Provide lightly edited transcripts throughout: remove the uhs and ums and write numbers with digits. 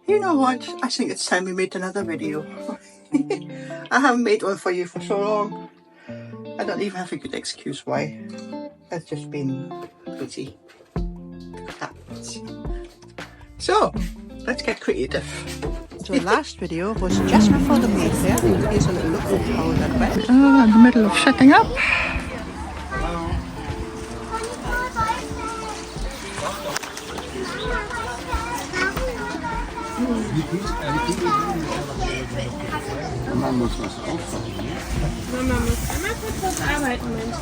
You know what? I think it's time we made another video. I haven't made one for you for so long. I don't even have a good excuse why. It's just been busy. So, let's get creative. So the last video was just before the Mayfair. Here's a little look at how that went. In the middle of setting up. Man muss was aufbauen, ne? Mama muss einmal kurz was arbeiten, Mensch.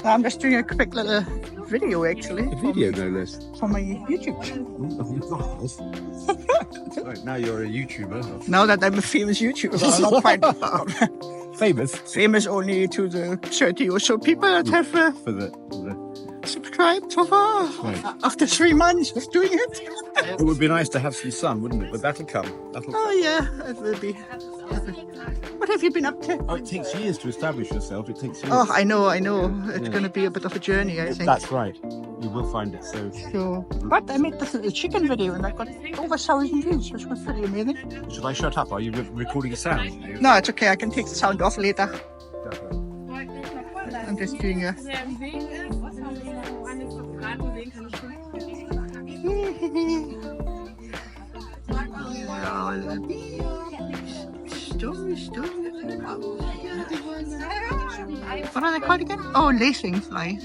I'm just doing a quick little video actually. A video, no less. For my YouTube. Right, now you're a YouTuber. Now that I'm a famous YouTuber, I'm not quite Famous? famous only to the 30 or so people that have For the subscribed so far. Right. After 3 months of doing it. It would be nice to have some sun, wouldn't it? But that'll come. Oh yeah, it will be. What have you been up to? Oh, it takes years to establish yourself. It takes years. Oh, I know. It's going to be a bit of a journey, I think. That's right. You will find it so. But I made this little chicken video and I got over 1,000 views, which was pretty amazing. Should I shut up? Are you recording a sound? No, it's okay. I can take the sound off later. I'm just doing a... What are they called again? Oh, lacing flies.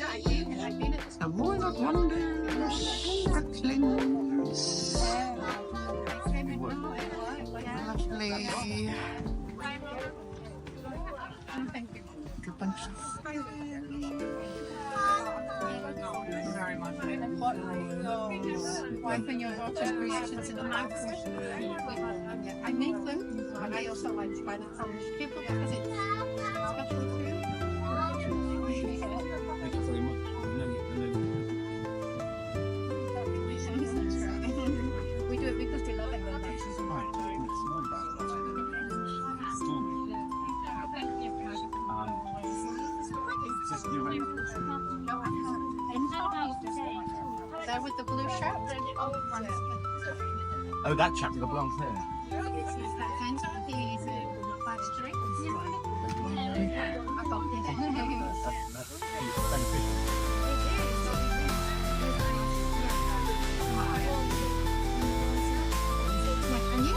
The walnut wonders, ducklings. Lovely. A bunch of Wife and your daughter's creations in the house. I make them, and I also like to buy the Polish people because it's special too. Thank you very much. We do it because we love it very much. There with the blue shirt. Oh, that chap with the blonde hair. He's black strings. I got this. That's beneficial. And you?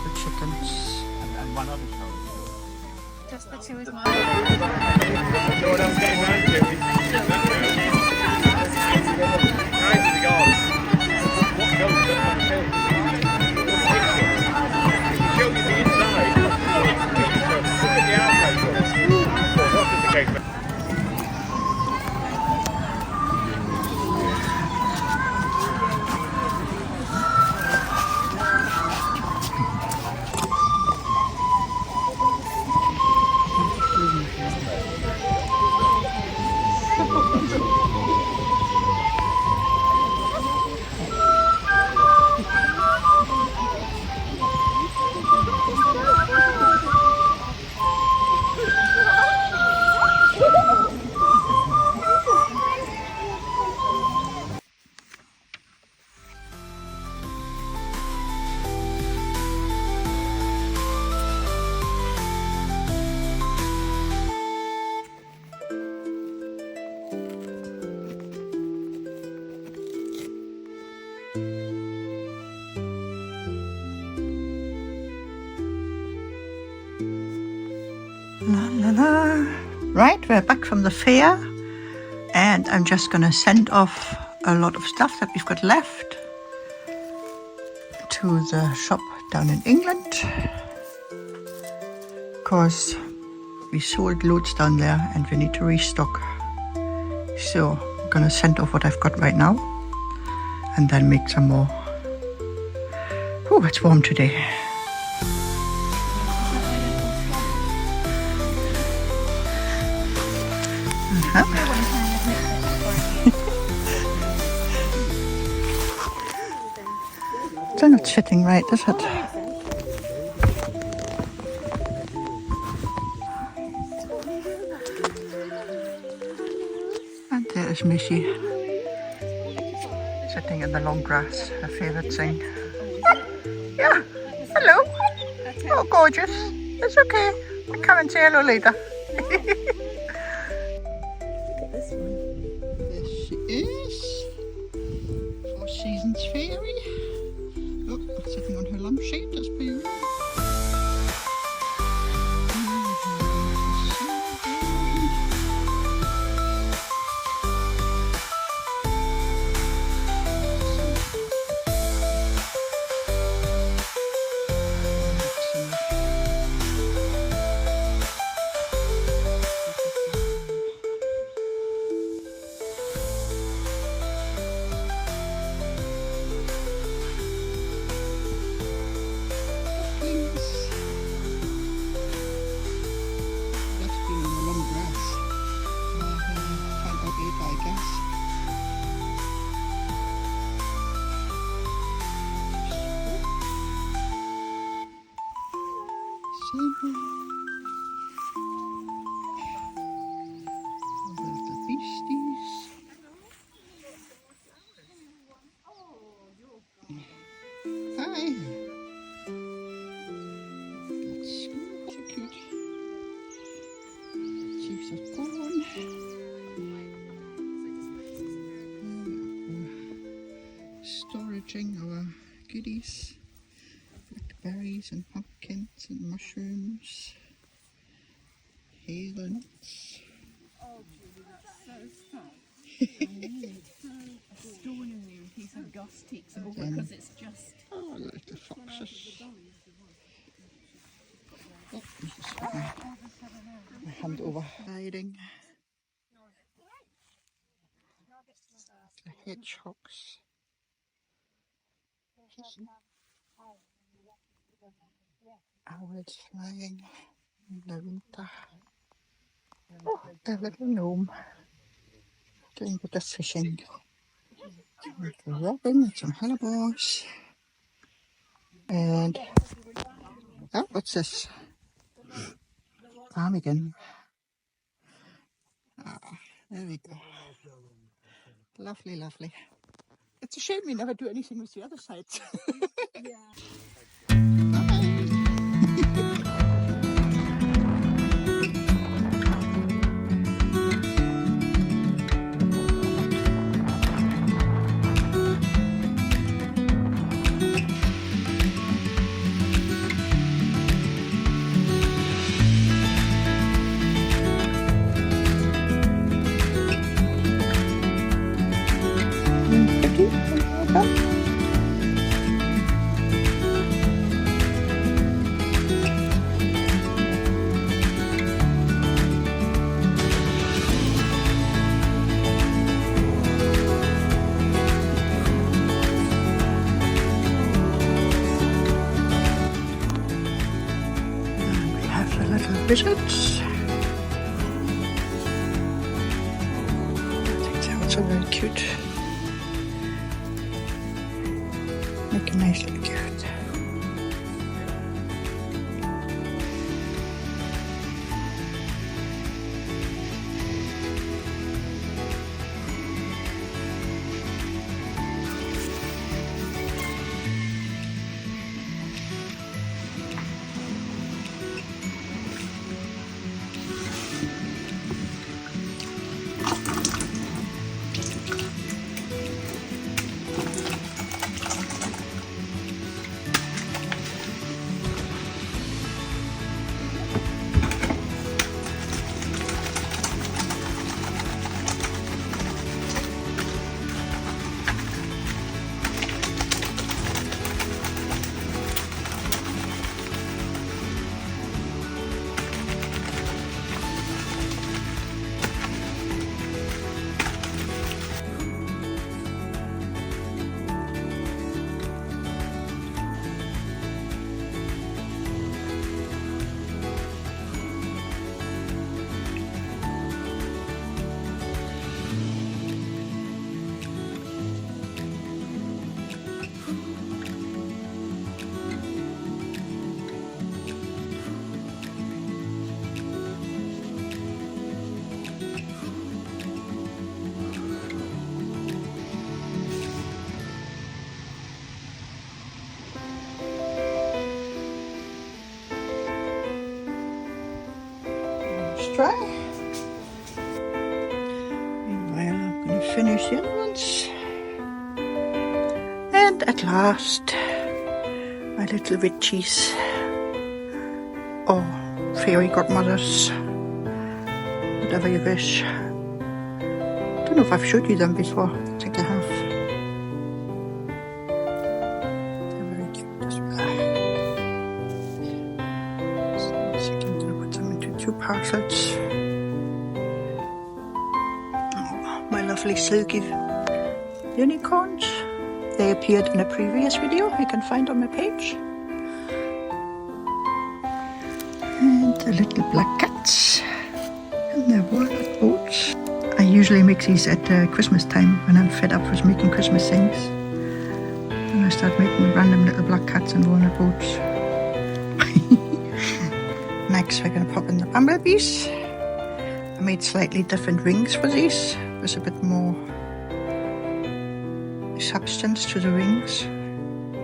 the chickens. And one other show. Just the two as well. Right, we're back from the fair and I'm just gonna send off a lot of stuff that we've got left to the shop down in England because we sold loads down there and we need to restock. So I'm gonna send off what I've got right now and then make some more. Oh, it's warm today. They're not sitting right, is it? And there is Missy. Sitting in the long grass, her favourite thing. Yeah, hello. Oh, gorgeous. It's okay. I'll come and say hello later. This one. There she is. Four Seasons Fairy. Oh, sitting on her lampshade. That's pretty. Hi. That's so cute. Chiefs are gone. Storaging our goodies. Blackberries and pumpkins and mushrooms. Hazelnuts. Oh, Julie, that's so fun. A stoning new piece of goss teachable because it's just. Oh, little foxes. Oh, this is my hand over hiding. The hedgehogs. Owls flying in the winter. Oh, the little gnome doing a bit of fishing. With a robin and some hellebores. And oh, what's this? Ptarmigan. Ah, there we go. Lovely, lovely. It's a shame we never do anything with the other sides. Wizards. I think they're also very cute. Make a nice little gift. dry. Meanwhile, I'm going to finish the other ones. And at last, my little witchies, or fairy godmothers, whatever you wish. I don't know if I've showed you them before. I think I have. They're very cute as well. So I'm going to put them into 2 parcels. Oh, my lovely silky unicorns. They appeared in a previous video you can find on my page. And the little black cats and their walnut boats. I usually make these at Christmas time when I'm fed up with making Christmas things. And I start making random little black cats and walnut boats. Next we're going to pop in the bumblebees. I made slightly different wings for these. There's a bit more substance to the wings.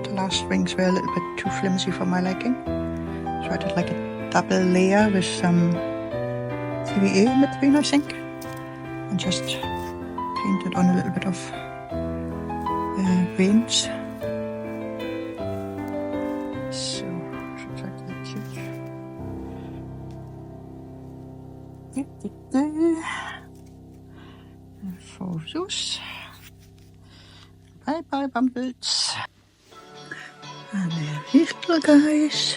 The last wings were a little bit too flimsy for my liking. So I did like a double layer with some CVA in between, I think. And just painted on a little bit of veins. So, should try to look cute. And for those. Bye bye, bumbles. And there these little guys.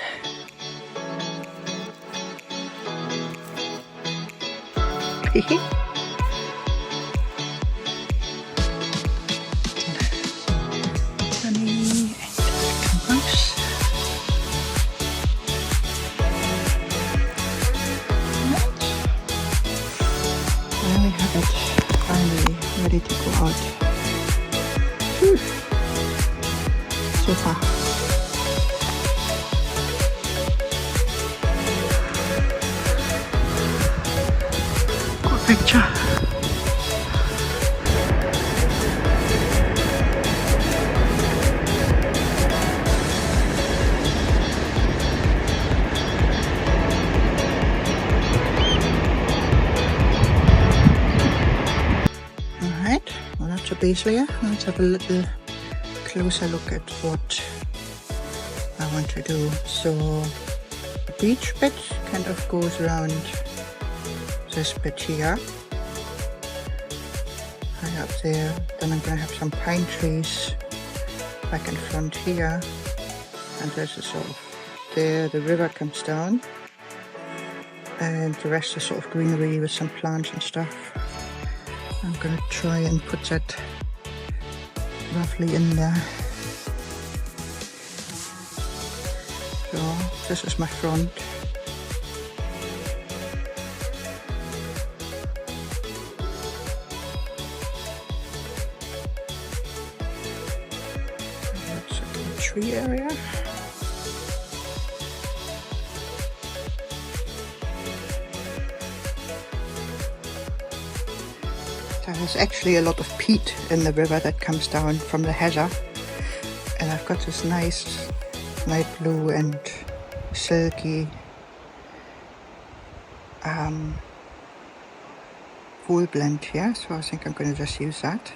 Ready to go out. So far. Good picture. Base layer. Let's have a little closer look at what I want to do. So the beach bit kind of goes around this bit here, high up there. Then I'm going to have some pine trees back in front here, and this is sort of there. The river comes down, and the rest is sort of greenery with some plants and stuff. I'm going to try and put that roughly in there. So this is my front. That's a tree area. There's actually a lot of peat in the river that comes down from the heather, and I've got this nice light blue and silky wool blend here, so I think I'm going to just use that.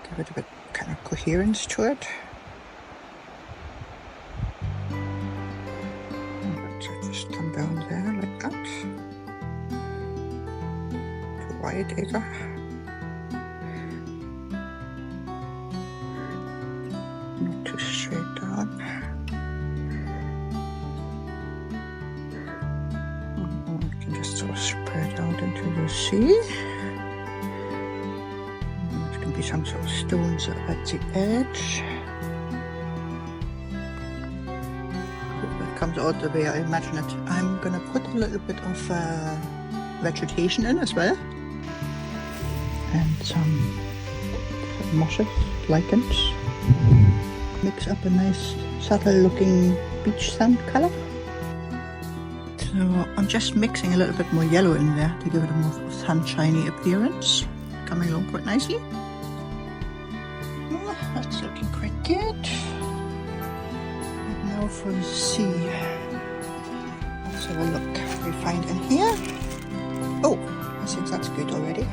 Give it a bit kind of coherence to it. And just come down there like that. White either. Not too straight down. I can just sort of spread out into the sea. There can be some sort of stones at the edge. Hope that comes out the way I imagine it. I'm gonna put a little bit of vegetation in as well. And some mosses, lichens. Mix up a nice subtle looking beach sand colour. So I'm just mixing a little bit more yellow in there to give it a more sunshiny appearance. Coming along quite nicely. Oh, that's looking quite good. And now for the sea. That's have a look what we find in here. Oh, I think that's good already.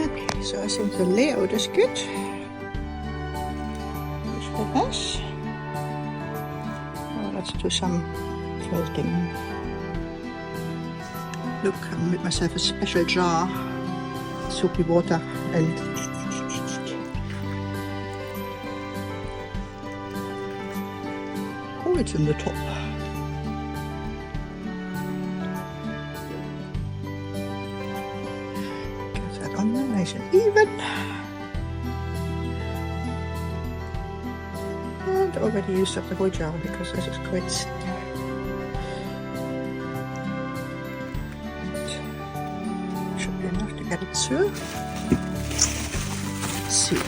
Okay, so I think the layout is good. It's quite nice. Oh, let's do some felting. Look, I made myself a special jar, soapy water, and oh, it's in the top. Get that on there, nice and even. And already used up the whole jar because this is quite thick. Should be enough to get it through. Let's see.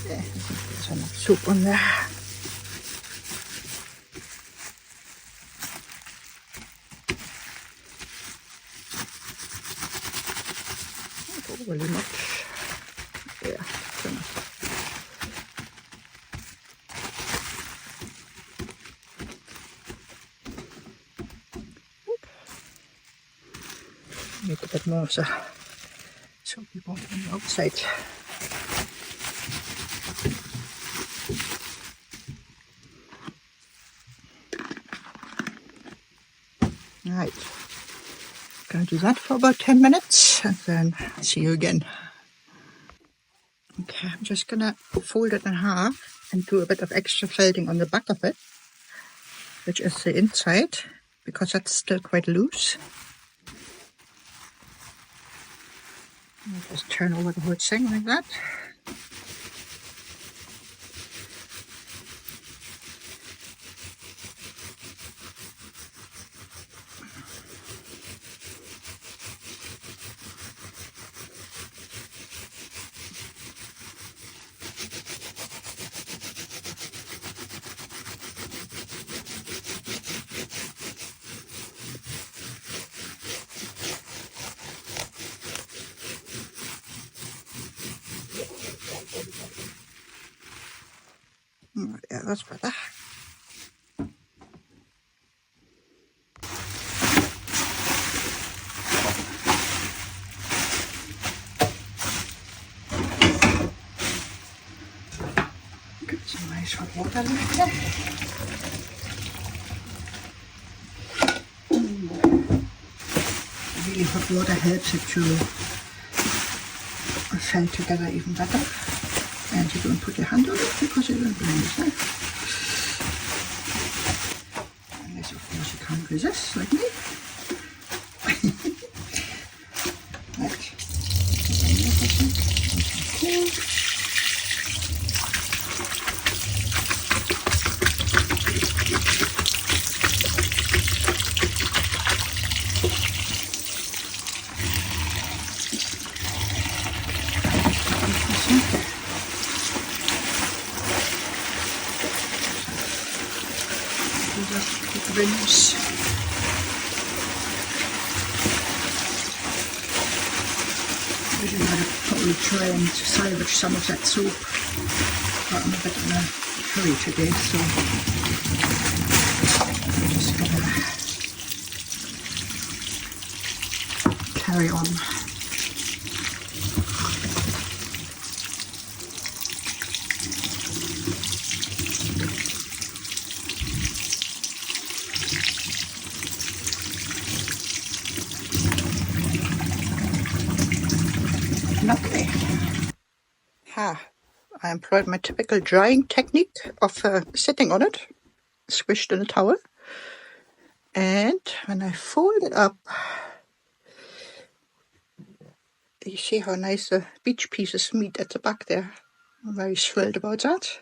There's enough soup on there. Not overly much. Yeah, that's enough. Need a bit more of the soapy water on the outside. Right, gonna do that for about 10 minutes and then see you again. Okay, I'm just gonna fold it in half and do a bit of extra felting on the back of it, which is the inside, because that's still quite loose. I'll just turn over the whole thing like that. Yeah, that's better. Get some nice hot water in there. Really hot water helps it to fell together even better. And you don't put your hand on it because it will burn yourself. Unless of course you can't resist, like me. Right. Rinse. Really want to probably try and salvage some of that soup, but I'm a bit in a hurry today, so I'm just gonna carry on. Lovely. I employed my typical drying technique of sitting on it, squished in a towel. And when I fold it up, you see how nice the beach pieces meet at the back there. I'm very thrilled about that.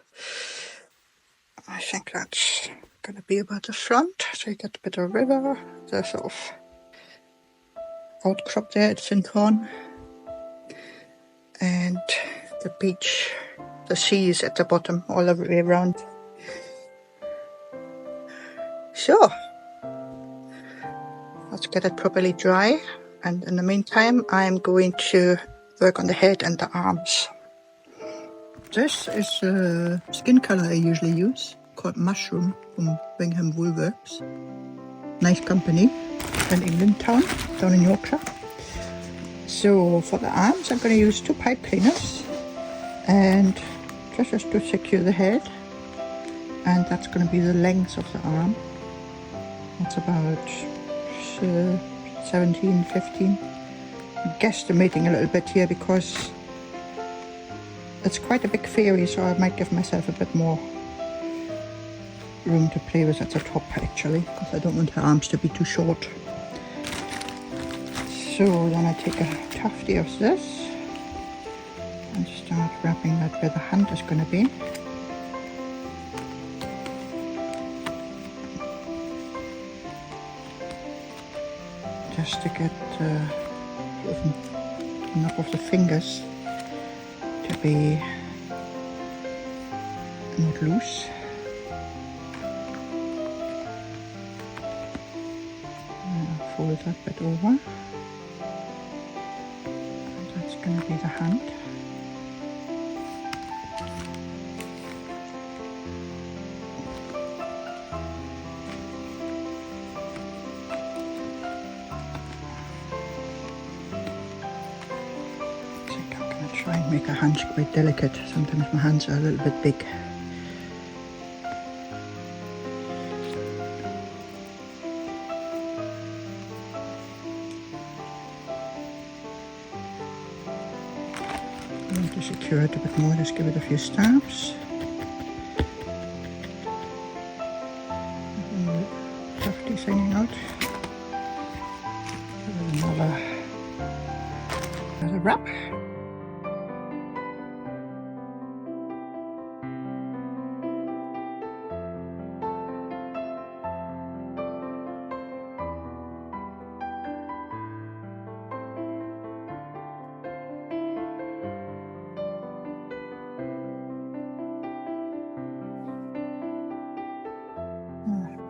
I think that's going to be about the front. So you get a bit of river, the sort of outcrop there at Findhorn. and the beach, the sea is at the bottom all the way around. So let's get it properly dry, and in the meantime I'm going to work on the head and the arms. This is a skin color I usually use, called Mushroom from Bingham Woolworths. Nice company, an England town down in Yorkshire. So for the arms I'm going to use 2 pipe cleaners, and just to secure the head, and that's going to be the length of the arm. That's about 17, 15. I'm guesstimating a little bit here because it's quite a big fairy, so I might give myself a bit more room to play with at the top actually, because I don't want her arms to be too short. So then I take a tufty of this and start wrapping that where the hand is going to be. Just to get enough of the fingers to be not loose. Fold that bit over, and that's going to be the hand. Try and make her hands quite delicate. Sometimes my hands are a little bit big. I want to secure it a bit more, just give it a few stabs. Tufty hanging out. Another wrap.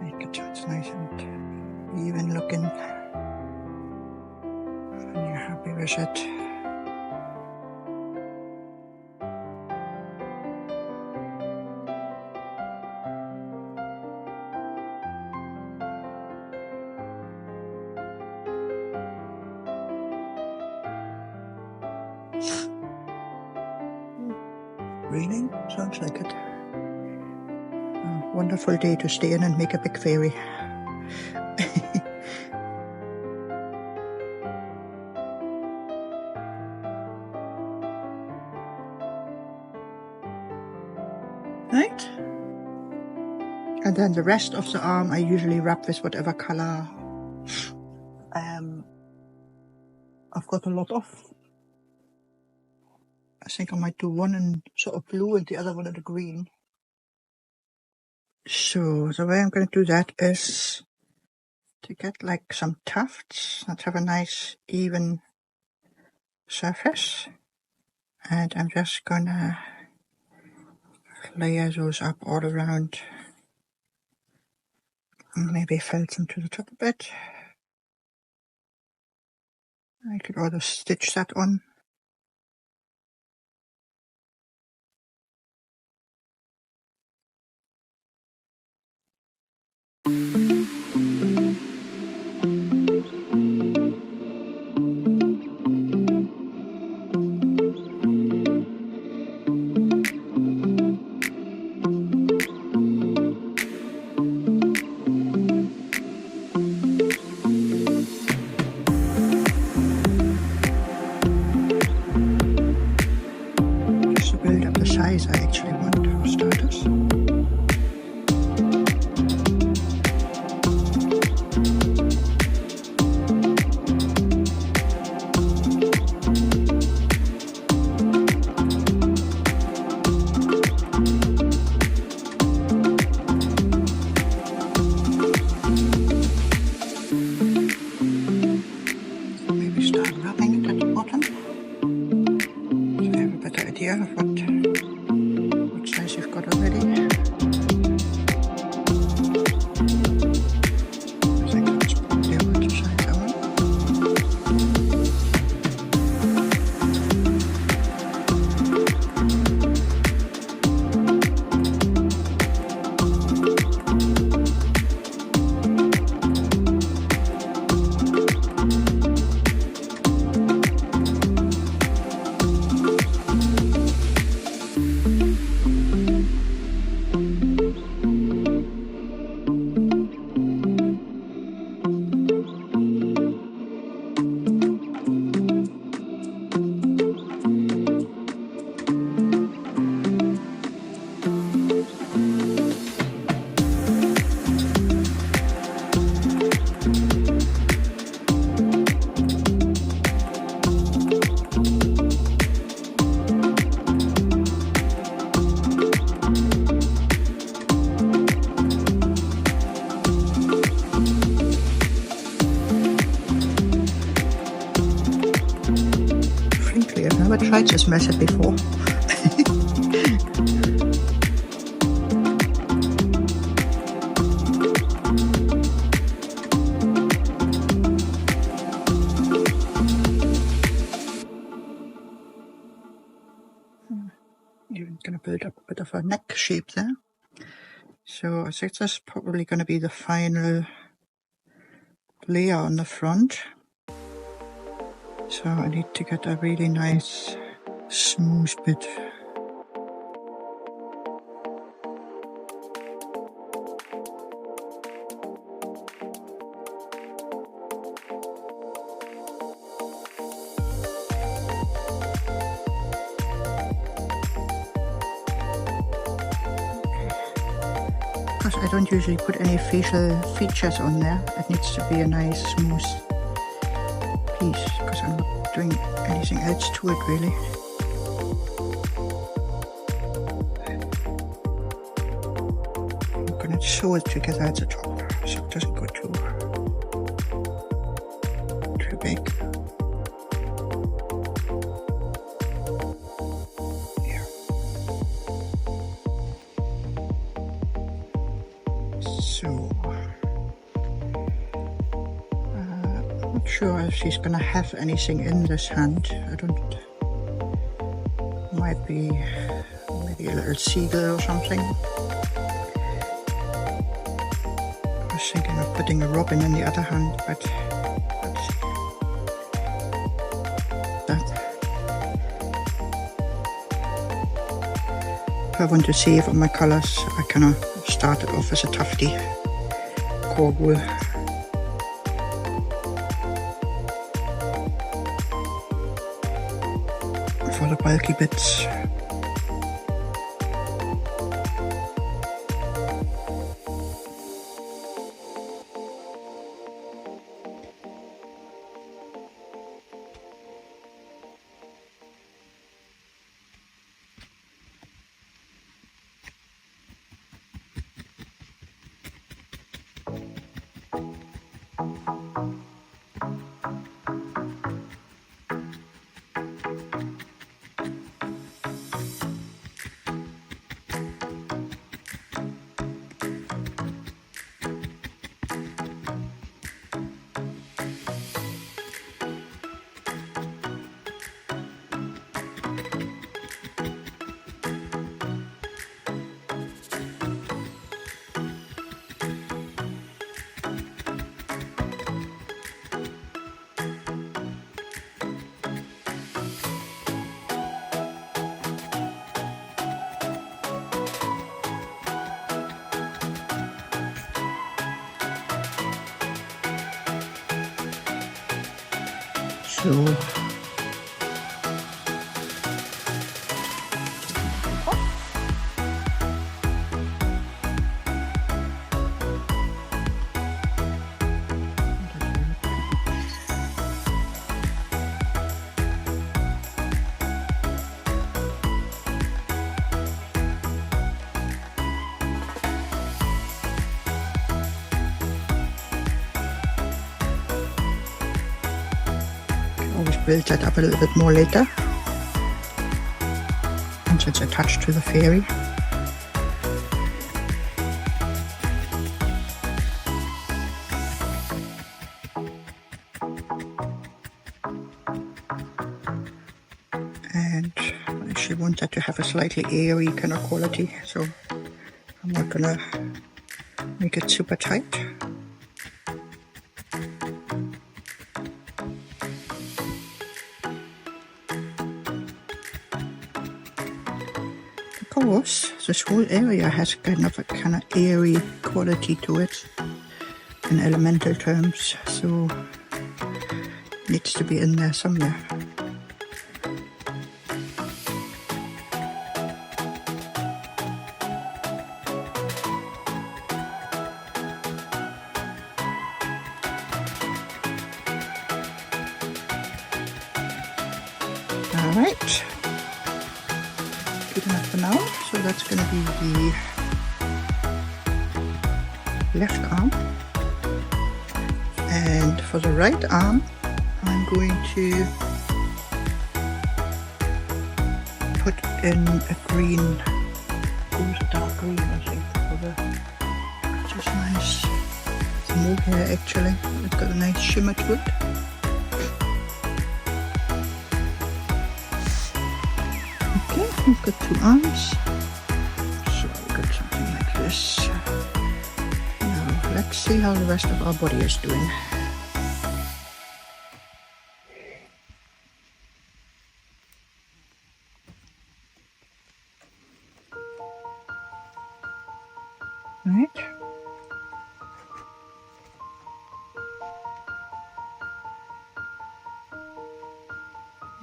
Make it so it's nice and even looking, and you're happy with it. Raining? Sounds like it. A wonderful day to stay in and make a big fairy. Right? And then the rest of the arm I usually wrap with whatever color I've got a lot of. I think I might do one in sort of blue and the other one in the green. So the way I'm going to do that is to get like some tufts that have a nice even surface, and I'm just gonna layer those up all around, and maybe felt them to the top a bit. I could also stitch that on. tried this method before. Even going to build up a bit of a neck shape there. So I think that's probably going to be the final layer on the front. So I need to get a really nice smooth bit. Because I don't usually put any facial features on there, it needs to be a nice smooth piece, because I'm not doing anything else to it really. I'm gonna sew it together at the top so it doesn't go too big. Yeah. So I'm not sure if she's gonna have anything in this hand. I don't. Might be maybe a little seagull or something. I was thinking of putting a robin in the other hand, but let's see. That. If I want to save on my colors, I kind of started off as a tufty core wool. For the bulky bits. So always build that up a little bit more later once it's attached to the fairy. And I actually want that to have a slightly airy kind of quality, so I'm not gonna make it super tight. Of course, this whole area has kind of airy quality to it in elemental terms, so it needs to be in there somewhere. All right. Good enough for now. So that's going to be the left arm. And for the right arm, I'm going to put in a green, dark green, I think, for the, which is nice. It's more here actually. It's got a nice shimmer to it. Okay, we've got 2 arms. So we've got something like this. Now let's see how the rest of our body is doing. Right.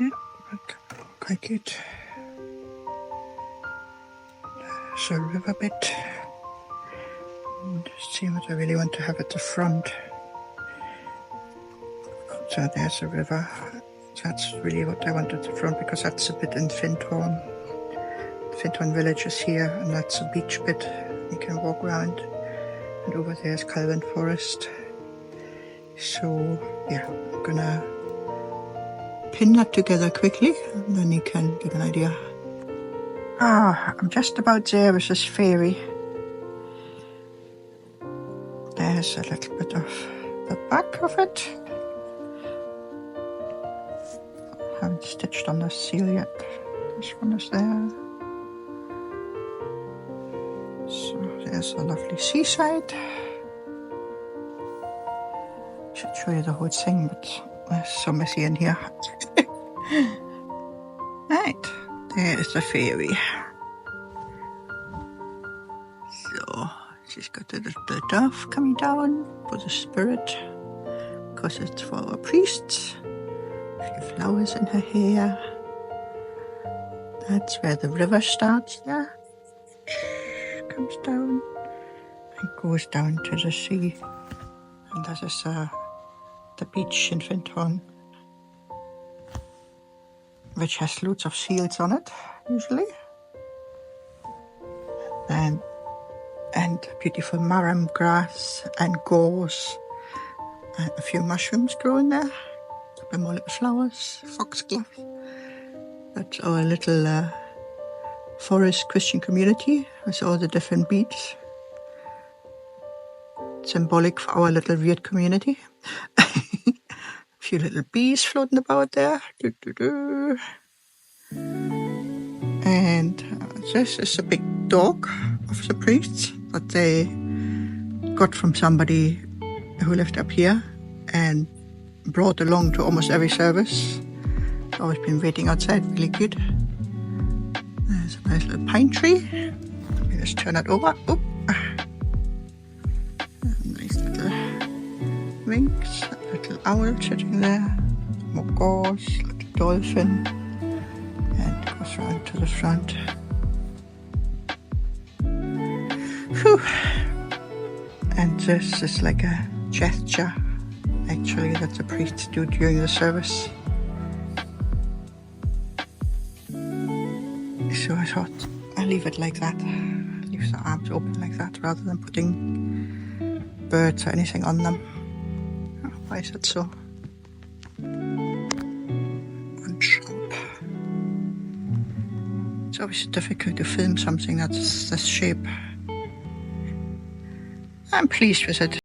Yeah, like it. There's a river bit. Just see what I really want to have at the front. So there's a river. That's really what I want at the front because that's a bit in Findhorn. Findhorn village is here, and that's a beach bit. You can walk around, and over there is Calvin Forest. So yeah, I'm gonna pin that together quickly, and then you can get an idea. I'm just about there with this fairy. There's a little bit of the back of it. Haven't stitched on the seal yet. This one is there. So there's a lovely seaside. Should show you the whole thing, but there's so messy in here. Right, there is the fairy. So she's got a little dove coming down for the spirit, because it's for our priests. A few flowers in her hair. That's where the river starts there. Comes down and goes down to the sea. And that is the beach in Findhorn, which has loads of seals on it, usually. And beautiful marram grass and gorse and a few mushrooms growing there. A couple more little flowers, foxglove. That's our little forest Christian community with all the different beads. Symbolic for our little weird community. A few little bees floating about there. And this is a big dog of the priests that they got from somebody who lived up here and brought along to almost every service. It's always been waiting outside, really good. There's a nice little pine tree. Let me just turn it over. Oop. Nice little wings, a little owl sitting there, more gorse, little dolphin, and goes round to the front. Whew. And this is like a gesture, actually, that the priests do during the service. So I thought I'll leave it like that, leave the arms open like that, rather than putting birds or anything on them. Oh, why is it so unsharp? It's always difficult to film something that's this shape. I'm pleased with it.